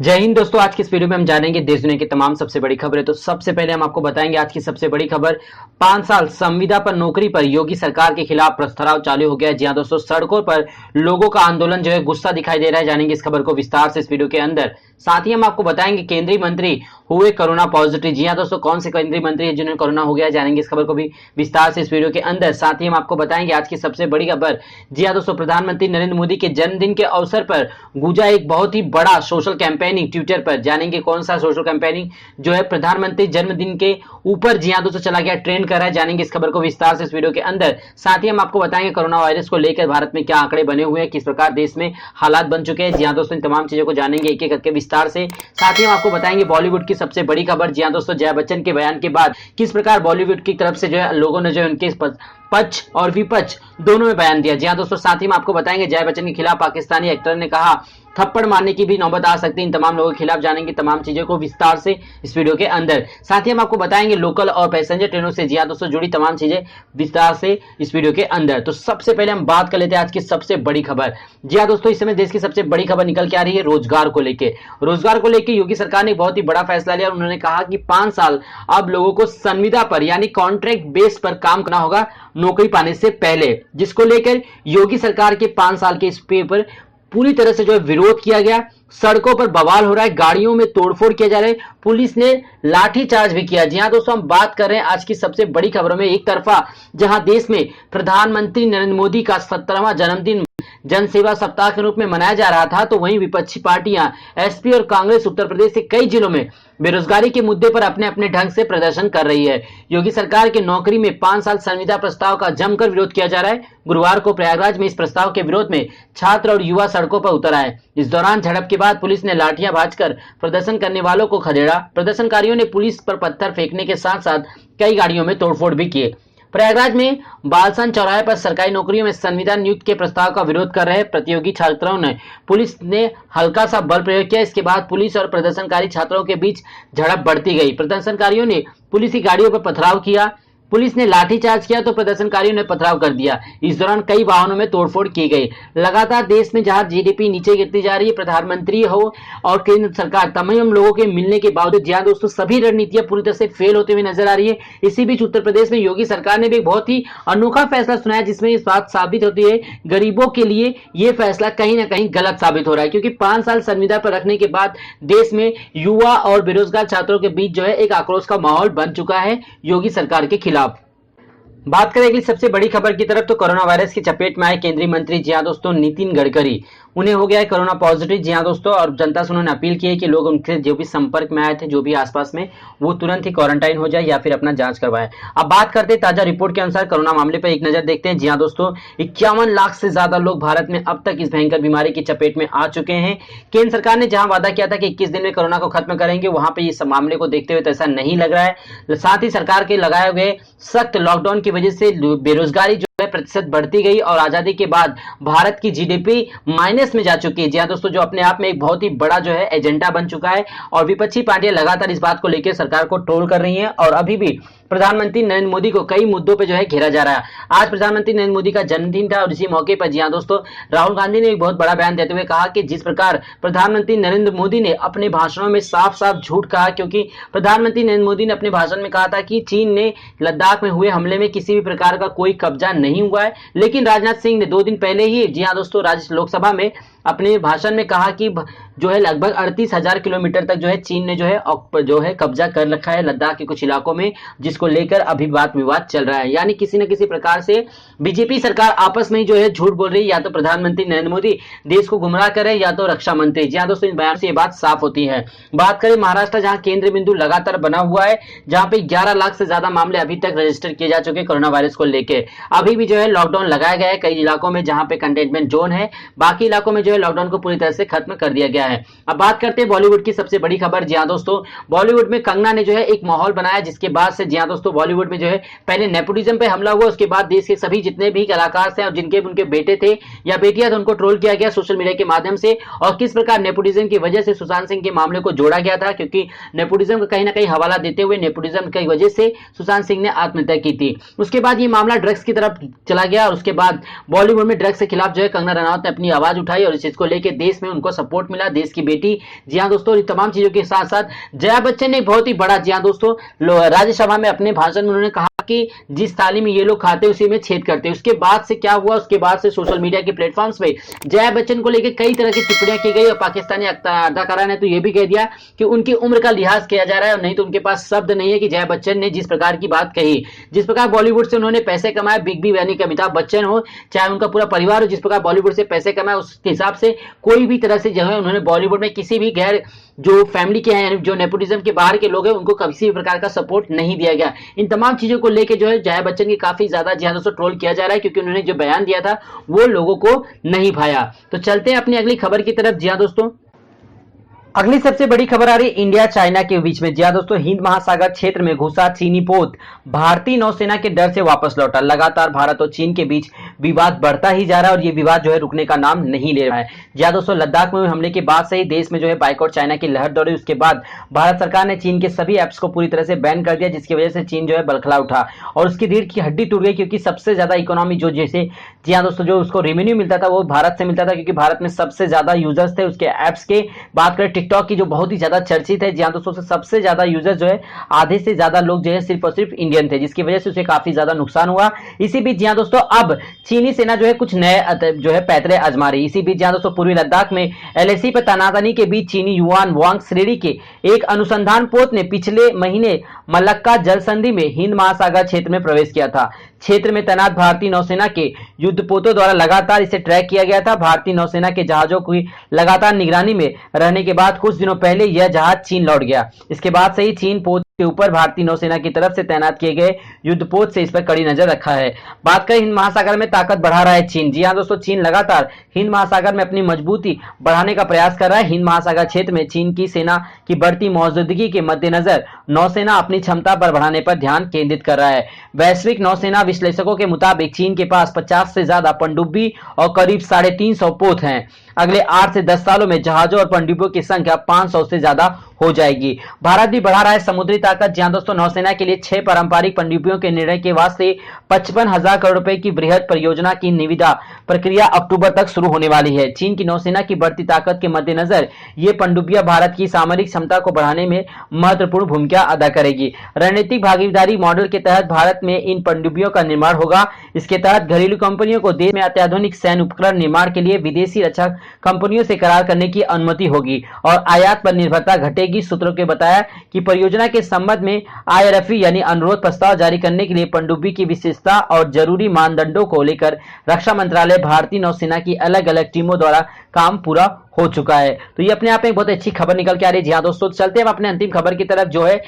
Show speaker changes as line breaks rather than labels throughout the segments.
जय हिंद दोस्तों। आज की इस वीडियो में हम जानेंगे देश दुनिया की तमाम सबसे बड़ी खबरें। तो सबसे पहले हम आपको बताएंगे आज की सबसे बड़ी खबर। 5 साल संविदा पर नौकरी पर योगी सरकार के खिलाफ प्रस्ताव चालू हो गया है। जी हां दोस्तों, सड़कों पर लोगों का आंदोलन जो है, गुस्सा दिखाई दे रहा है। जानेंगे इस खबर को विस्तार से इस वीडियो के अंदर। साथ ही हम आपको बताएंगे केंद्रीय मंत्री हुए कोरोना पॉजिटिव। जी हां दोस्तों, कौन से केंद्रीय मंत्री है जिन्हें कोरोना हो गया, जानेंगे इस खबर को भी विस्तार से इस वीडियो के अंदर। साथ ही हम आपको बताएंगे आज की सबसे बड़ी खबर। जी हां दोस्तों, प्रधानमंत्री नरेंद्र मोदी के जन्मदिन के अवसर पर गूंजा एक बहुत ही बड़ा सोशल कैंपेनिंग ट्विटर पर। जानेंगे कौन सा सोशल कैंपेनिंग जो है प्रधानमंत्री जन्मदिन के ऊपर जी हां दोस्तों चला गया, ट्रेंड कर रहा है। जानेंगे इस खबर को विस्तार से इस वीडियो के अंदर। साथ ही हम आपको बताएंगे कोरोना वायरस को लेकर भारत में क्या आंकड़े बने हुए हैं, किस प्रकार देश में हालात बन चुके हैं। जी हां दोस्तों, इन तमाम चीजों को जानेंगे एक एक करके विस्तार से। साथ ही हम आपको बताएंगे बॉलीवुड की सबसे बड़ी खबर। जी हां दोस्तों, जया बच्चन के बयान के बाद किस प्रकार बॉलीवुड की तरफ से जो है लोगों ने जो है उनके पक्ष और विपक्ष दोनों में बयान दिया। जी हां दोस्तों, साथ ही हम आपको बताएंगे जया बच्चन के खिलाफ पाकिस्तानी एक्टर ने कहा थप्पड़ मारने की भी नौबत आ सकती है। इन तमाम लोगों के खिलाफ जानेंगे तमाम चीजों को विस्तार से इस वीडियो के अंदर। साथ ही हम आपको बताएंगे लोकल और पैसेंजर ट्रेनों से जी हां दोस्तों जुड़ी तमाम चीजें विस्तार से इस वीडियो के अंदर। तो सबसे पहले हम बात कर लेते हैं आज की सबसे बड़ी खबर। जी हां दोस्तों, इस समय देश की सबसे बड़ी खबर निकल के आ रही है रोजगार को लेकर। रोजगार को लेकर योगी सरकार ने बहुत ही बड़ा फैसला लिया। उन्होंने कहा कि 5 साल अब लोगों को संविदा पर यानी कॉन्ट्रैक्ट बेस पर काम करना होगा नौकरी पाने से पहले, जिसको लेकर योगी सरकार के 5 साल के इस पेपर पूरी तरह से जो है विरोध किया गया। सड़कों पर बवाल हो रहा है, गाड़ियों में तोड़फोड़ किया जा रहा है, पुलिस ने लाठीचार्ज भी किया। जी हां दोस्तों, हम बात कर रहे हैं आज की सबसे बड़ी खबरों में। एक तरफा जहां देश में प्रधानमंत्री नरेंद्र मोदी का 17वां जन्मदिन जन सेवा सप्ताह के रूप में मनाया जा रहा था, तो वहीं विपक्षी पार्टियां एसपी और कांग्रेस उत्तर प्रदेश के कई जिलों में बेरोजगारी के मुद्दे पर अपने अपने ढंग से प्रदर्शन कर रही है। योगी सरकार के नौकरी में 5 साल संविदा प्रस्ताव का जमकर विरोध किया जा रहा है। गुरुवार को प्रयागराज में इस प्रस्ताव के विरोध में छात्र और युवा सड़कों पर उतर आए। इस दौरान झड़प के बाद पुलिस ने लाठियां भांजकर प्रदर्शन करने वालों को खदेड़ा। प्रदर्शनकारियों ने पुलिस पर पत्थर फेंकने के साथ साथ कई गाड़ियों में तोड़फोड़ भी किए। प्रयागराज में बालसन चौराहे पर सरकारी नौकरियों में संविदा नियुक्ति के प्रस्ताव का विरोध कर रहे प्रतियोगी छात्रों ने पुलिस ने हल्का सा बल प्रयोग किया। इसके बाद पुलिस और प्रदर्शनकारी छात्रों के बीच झड़प बढ़ती गई। प्रदर्शनकारियों ने पुलिस की गाड़ियों पर पथराव किया, पुलिस ने लाठीचार्ज किया तो प्रदर्शनकारियों ने पथराव कर दिया। इस दौरान कई वाहनों में तोड़फोड़ की गई। लगातार देश में जहां जीडीपी नीचे गिरती जा रही है, प्रधानमंत्री हो और केंद्र सरकार तमाम लोगों के मिलने के बावजूद जी हां दोस्तों सभी रणनीतियां पूरी तरह से फेल होती हुई नजर आ रही है। इसी बीच उत्तर प्रदेश में योगी सरकार ने भी एक बहुत ही अनोखा फैसला सुनाया, जिसमें इस बात साबित होती है गरीबों के लिए यह फैसला कहीं ना कहीं गलत साबित हो रहा है, क्योंकि 5 साल संविदा पर रखने के बाद देश में युवा और बेरोजगार छात्रों के बीच जो है एक आक्रोश का माहौल बन चुका है योगी सरकार के खिलाफ। बात करें अगली सबसे बड़ी खबर की तरफ, तो कोरोना वायरस की चपेट में आए केंद्रीय मंत्री जी हां दोस्तों नितिन गडकरी, उन्हें हो गया है कोरोना पॉजिटिव। जी हां दोस्तों, और जनता से उन्होंने अपील की है कि लोग उनके जो भी संपर्क में आए थे, जो भी आसपास में, वो तुरंत ही क्वारंटाइन हो जाए या फिर अपना जांच करवाएं। अब बात करते हैं ताजा रिपोर्ट के अनुसार कोरोना मामले पर एक नजर देखते हैं। जी हां दोस्तों, 51 लाख से ज्यादा लोग भारत में अब तक इस भयंकर बीमारी की चपेट में आ चुके हैं। केंद्र सरकार ने जहां वादा किया था कि 21 दिन में कोरोना को खत्म करेंगे, वहां पर इस मामले को देखते हुए तो ऐसा नहीं लग रहा है। साथ ही सरकार के लगाए हुए सख्त लॉकडाउन की वजह से बेरोजगारी जो है प्रतिशत बढ़ती गई और आजादी के बाद भारत की जीडीपी माइनस में जा चुकी है। जी हां दोस्तों, जो अपने आप में एक बहुत ही बड़ा जो है एजेंडा बन चुका है और विपक्षी पार्टियां लगातार इस बात को लेकर सरकार को ट्रोल कर रही हैं और अभी भी प्रधानमंत्री नरेंद्र मोदी को कई मुद्दों पे जो है घेरा जा रहा है। आज प्रधानमंत्री नरेंद्र मोदी का जन्मदिन था और इसी मौके पर जी हां दोस्तों राहुल गांधी ने एक बहुत बड़ा बयान देते हुए कहा कि जिस प्रकार प्रधानमंत्री नरेंद्र मोदी ने अपने भाषणों में साफ साफ झूठ कहा, क्योंकि प्रधानमंत्री नरेंद्र मोदी ने अपने भाषण में कहा था कि चीन ने लद्दाख में हुए हमले में किसी भी प्रकार का कोई कब्जा नहीं हुआ है, लेकिन राजनाथ सिंह ने 2 दिन पहले ही जी हां दोस्तों राज्य लोकसभा में अपने भाषण में कहा कि जो है लगभग 38,000 किलोमीटर तक जो है चीन ने जो है कब्जा कर रखा है लद्दाख के कुछ इलाकों में, जिसको लेकर अभी वाद विवाद चल रहा है। यानी किसी न किसी प्रकार से बीजेपी सरकार आपस में ही जो है झूठ बोल रही है, या तो प्रधानमंत्री नरेंद्र मोदी देश को गुमराह करे या तो रक्षा मंत्री। जी हां दोस्तों, इन बयान से ये बात साफ होती है। बात करें महाराष्ट्र, जहां केंद्र बिंदु लगातार बना हुआ है, जहां पे 11 लाख से ज्यादा मामले अभी तक रजिस्टर किए जा चुके कोरोना वायरस को लेकर। अभी भी जो है लॉकडाउन लगाया गया है कई इलाकों में जहां पे कंटेनमेंट जोन है, बाकी इलाकों में जो है लॉकडाउन को पूरी तरह से खत्म कर दिया गया है। अब बात करते हैं बॉलीवुड की सबसे बड़ी खबर। जी हां दोस्तों, बॉलीवुड में कंगना ने जो है एक माहौल बनाया, जिसके बाद से जी हां दोस्तों बॉलीवुड में जो है पहले नेपोटिज्म पे हमला हुआ, उसके बाद देश के सभी जितने भी कलाकार थे और जिनके उनके बेटे थे या बेटियां थे उनको ट्रोल किया गया सोशल मीडिया के माध्यम से। और किस प्रकार नेपोटिज्म की वजह से सुशांत सिंह के मामले को जोड़ा गया था, क्योंकि नेपोटिज्म का कहीं ना कहीं हवाला देते हुए नेपोटिज्म की वजह से सुशांत सिंह ने आत्महत्या की थी। उसके बाद ये मामला ड्रग्स की तरफ चला गया और उसके बाद बॉलीवुड में ड्रग्स के खिलाफ जो है कंगना रनावत ने अपनी आवाज उठाई और इस चीज को लेकर देश में उनको सपोर्ट मिला, देश की बेटी। जी हाँ दोस्तों, इन तमाम चीजों के साथ साथ जया बच्चन ने बहुत ही बड़ा, जी हाँ दोस्तों, राज्यसभा में अपने भाषण में उन्होंने कहा कि जिस थाली में ये लोग खाते उसी में छेद करते। उसके बाद से क्या हुआ, उसके बाद से सोशल मीडिया के प्लेटफॉर्म्स पे जया बच्चन को लेकर कई तरह की टिप्पणियां की गई और पाकिस्तानी अदाकारा ने तो ये भी कह दिया कि उनकी उम्र का लिहाज किया जा रहा है और नहीं तो उनके पास शब्द नहीं है कि जया बच्चन ने जिस प्रकार की बात कही, जिस प्रकार बॉलीवुड से उन्होंने पैसे कमाए, बिग बी यानी कि अमिताभ बच्चन हो चाहे उनका पूरा परिवार हो, जिस प्रकार बॉलीवुड से पैसे कमाए उस हिसाब से कोई भी तरह से जो है उन्होंने बॉलीवुड में किसी भी गैर जो फैमिली के हैं, जो नेपोटिज्म के बाहर के लोग हैं, उनको किसी भी प्रकार का सपोर्ट नहीं दिया गया। इन तमाम चीजों को लेकर जो है जया बच्चन की काफी ज्यादा जी हाँ दोस्तों ट्रोल किया जा रहा है, क्योंकि उन्होंने जो बयान दिया था वो लोगों को नहीं भाया। तो चलते हैं अपनी अगली खबर की तरफ। जी हाँ दोस्तों, अगली सबसे बड़ी खबर आ रही इंडिया चाइना के बीच में। जी हाँ दोस्तों, हिंद महासागर क्षेत्र में घुसा चीनी पोत भारतीय नौसेना के डर से वापस लौटा। लगातार भारत और चीन के बीच विवाद बढ़ता ही जा रहा है और ये विवाद जो है रुकने का नाम नहीं ले रहा है। जी हाँ दोस्तों, लद्दाख में हमले के बाद से ही देश में जो है बाइकआउट चाइना की लहर दौड़ी। उसके बाद भारत सरकार ने चीन के सभी ऐप्स को पूरी तरह से बैन कर दिया, जिसकी वजह से चीन जो है बलखला उठा और उसकी रीढ़ की हड्डी टूट गई, क्योंकि सबसे ज्यादा इकोनॉमी जो जैसे जी हाँ दोस्तों जो उसको रेवेन्यू मिलता था वो भारत से मिलता था, क्योंकि भारत में सबसे ज्यादा यूजर्स थे उसके ऐप्स के। बात करें टिकटॉक की जो बहुत ही ज्यादा चर्चित है, जी हाँ दोस्तों, सबसे ज्यादा यूजर जो है आधे से ज्यादा लोग जो है सिर्फ और सिर्फ इंडियन थे, जिसकी वजह से उसे काफी ज्यादा नुकसान हुआ। इसी बीच जी हाँ दोस्तों अब चीनी सेना जो है कुछ नए जो है पैतरे आजमा रही। इसी बीच जी हाँ दोस्तों पूर्वी लद्दाख में एलएसी पर तनातनी के बीच चीनी युआन वांग श्रेणी के एक अनुसंधान पोत ने पिछले महीने मलक्का जल संधि में हिंद महासागर क्षेत्र में प्रवेश किया था। क्षेत्र में तैनात भारतीय नौसेना के युद्धपोतों द्वारा लगातार इसे ट्रैक किया गया था। भारतीय नौसेना के जहाजों की लगातार निगरानी में रहने के बाद कुछ दिनों पहले यह जहाज चीन लौट गया। इसके बाद से ही चीन पोत के ऊपर भारतीय नौसेना की तरफ से तैनात किए गए युद्धपोत से इस पर कड़ी नजर रखा है। बात करें हिंद महासागर में ताकत बढ़ा रहा है चीन। जी हाँ दोस्तों, चीन लगातार हिंद महासागर में अपनी मजबूती बढ़ाने का प्रयास कर रहा है। हिंद महासागर क्षेत्र में चीन की सेना की बढ़ती मौजूदगी के मद्देनजर नौसेना अपनी क्षमता पर बढ़ाने पर ध्यान केंद्रित कर रहा है। वैश्विक नौसेना विश्लेषकों के मुताबिक चीन के पास 50 से ज्यादा पनडुब्बी और करीब 350 पोत हैं। अगले 8 से 10 सालों में जहाजों और पनडुब्बियों की संख्या 500 से ज्यादा हो जाएगी। भारत भी बढ़ा रहा है समुद्री ताकत। जी हाँ दोस्तों, नौसेना के लिए 6 पारंपरिक पनडुब्बियों के निर्णय के वास्ते 55,000 करोड़ रुपए की बृहद परियोजना की निविदा प्रक्रिया अक्टूबर तक शुरू होने वाली है। चीन की नौसेना की बढ़ती ताकत के मद्देनजर ये पनडुब्बियां भारत की सामरिक क्षमता को बढ़ाने में महत्वपूर्ण भूमिका अदा करेगी। रणनीतिक भागीदारी मॉडल के तहत भारत में इन पनडुब्बियों का निर्माण होगा। इसके तहत घरेलू कंपनियों को देश में अत्याधुनिक सैन्य उपकरण निर्माण के लिए विदेशी रक्षा कंपनियों से करार करने की अनुमति होगी और आयात पर निर्भरता घटेगी। सूत्रों के बताया कि परियोजना के संबंध में आईआरएफई यानी अनुरोध प्रस्ताव जारी करने के लिए पनडुब्बी की विशेषता और जरूरी मानदंडों को लेकर रक्षा मंत्रालय भारतीय नौसेना की अलग अलग टीमों द्वारा काम पूरा हो चुका है। तो ये अपने आप में एक बहुत अच्छी खबर निकल के आ रही है। जी हाँ दोस्तों, चलते हैं अपने अंतिम खबर की तरफ जो है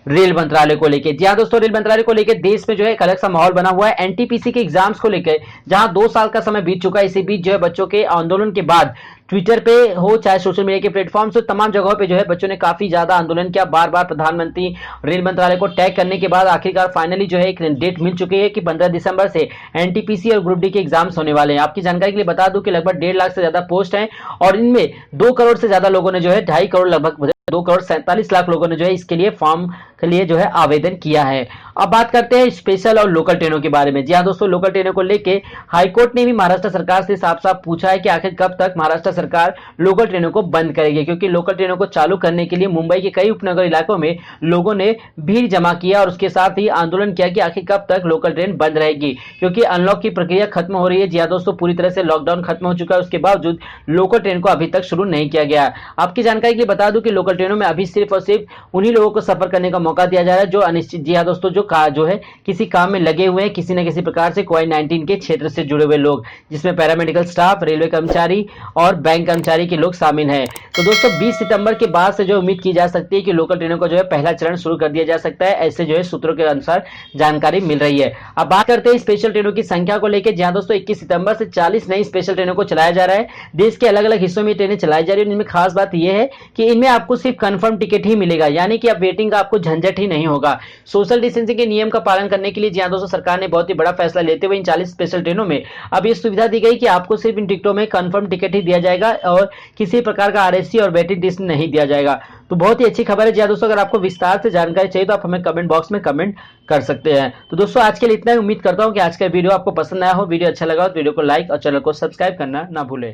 रेल मंत्रालय को लेकर। जी हाँ दोस्तों, रेल मंत्रालय को लेकर देश में जो है एक अलग सा माहौल बना हुआ है। एनटीपीसी के एग्जाम्स को लेकर जहां 2 साल का समय बीत चुका है, इसी बीच जो है बच्चों के आंदोलन के बाद ट्विटर पे हो चाहे सोशल मीडिया के प्लेटफॉर्म से तमाम जगहों पे जो है बच्चों ने काफी ज्यादा आंदोलन किया। बार बार प्रधानमंत्री रेल मंत्रालय को टैग करने के बाद आखिरकार फाइनली जो है एक डेट मिल चुकी है कि 15 दिसंबर से एनटीपीसी और ग्रुप डी के एग्जाम्स होने वाले हैं। आपकी जानकारी के लिए बता दूं कि लगभग 1.5 लाख से ज्यादा पोस्ट हैं और इनमें 2 करोड़ से ज्यादा लोगों ने जो है 2.5 करोड़ लगभग 2 करोड़ 47 लाख लोगों ने जो है इसके लिए फॉर्म के लिए जो है आवेदन किया है। अब बात करते हैं स्पेशल और लोकल ट्रेनों के बारे में। जी हाँ दोस्तों, लोकल ट्रेनों को लेके हाईकोर्ट ने भी महाराष्ट्र सरकार से साफ साफ पूछा है कि आखिर कब तक महाराष्ट्र सरकार लोकल ट्रेनों को बंद करेगी, क्योंकि लोकल ट्रेनों को चालू करने के लिए मुंबई के कई उपनगर इलाकों में लोगों ने भीड़ जमा किया और उसके साथ ही आंदोलन किया कि आखिर कब तक लोकल ट्रेन बंद रहेगी, क्योंकि अनलॉक की प्रक्रिया खत्म हो रही है। जी हाँ दोस्तों, पूरी तरह से लॉकडाउन खत्म हो चुका है, उसके बावजूद लोकल ट्रेन को अभी तक शुरू नहीं किया गया। आपकी जानकारी के लिए बता दूं कि लोकल ट्रेनों में अभी सिर्फ और सिर्फ उन्हीं लोगों को सफर करने का मौका दिया जा रहा है जो अनिश्चित, जी हाँ दोस्तों, जो है किसी काम में लगे हुए हैं, किसी न किसी प्रकार से कोविड-19 के क्षेत्र से जुड़े हुए लोग, जिसमें पैरामेडिकल स्टाफ, रेलवे कर्मचारी और बैंक कर्मचारी के लोग शामिल हैं। तो दोस्तों 20 सितंबर के बाद से जो उम्मीद की जा सकती है कि लोकल ट्रेनों को जो है पहला चरण शुरू कर दिया जा सकता है, ऐसे जो है सूत्रों के अनुसार जानकारी मिल रही है। अब बात करते हैं स्पेशल ट्रेनों की संख्या को लेकर। जहां दोस्तों 21 सितंबर से 40 नई स्पेशल ट्रेनों को चलाया जा रहा है। देश के अलग अलग हिस्सों में ट्रेनें चलाई जा रही है। इनमें खास बात यह है कि इनमें आपको सिर्फ कंफर्म टिकट ही मिलेगा, यानी कि अब वेटिंग का आपको झंझट झंझट ही नहीं होगा। सोशल डिस्टेंसिंग के नियम का पालन करने के लिए जी हाँ दोस्तों, सरकार ने बहुत ही बड़ा फैसला लेते हुए इन 40 स्पेशल ट्रेनों में अब ये सुविधा दी गई कि आपको सिर्फ इन टिकटों में कंफर्म टिकट ही दिया जाएगा और किसी प्रकार का आरएसी और वेटिंग लिस्ट नहीं दिया जाएगा। तो बहुत ही अच्छी खबर है जी हाँ दोस्तों। अगर आपको विस्तार से जानकारी चाहिए तो आप हमें कमेंट बॉक्स में कमेंट कर सकते हैं। तो दोस्तों आज के लिए इतना ही। उम्मीद करता हूं कि आज का वीडियो आपको पसंद आया हो। वीडियो अच्छा लगा तो वीडियो को लाइक और चैनल को सब्सक्राइब करना ना भूलें।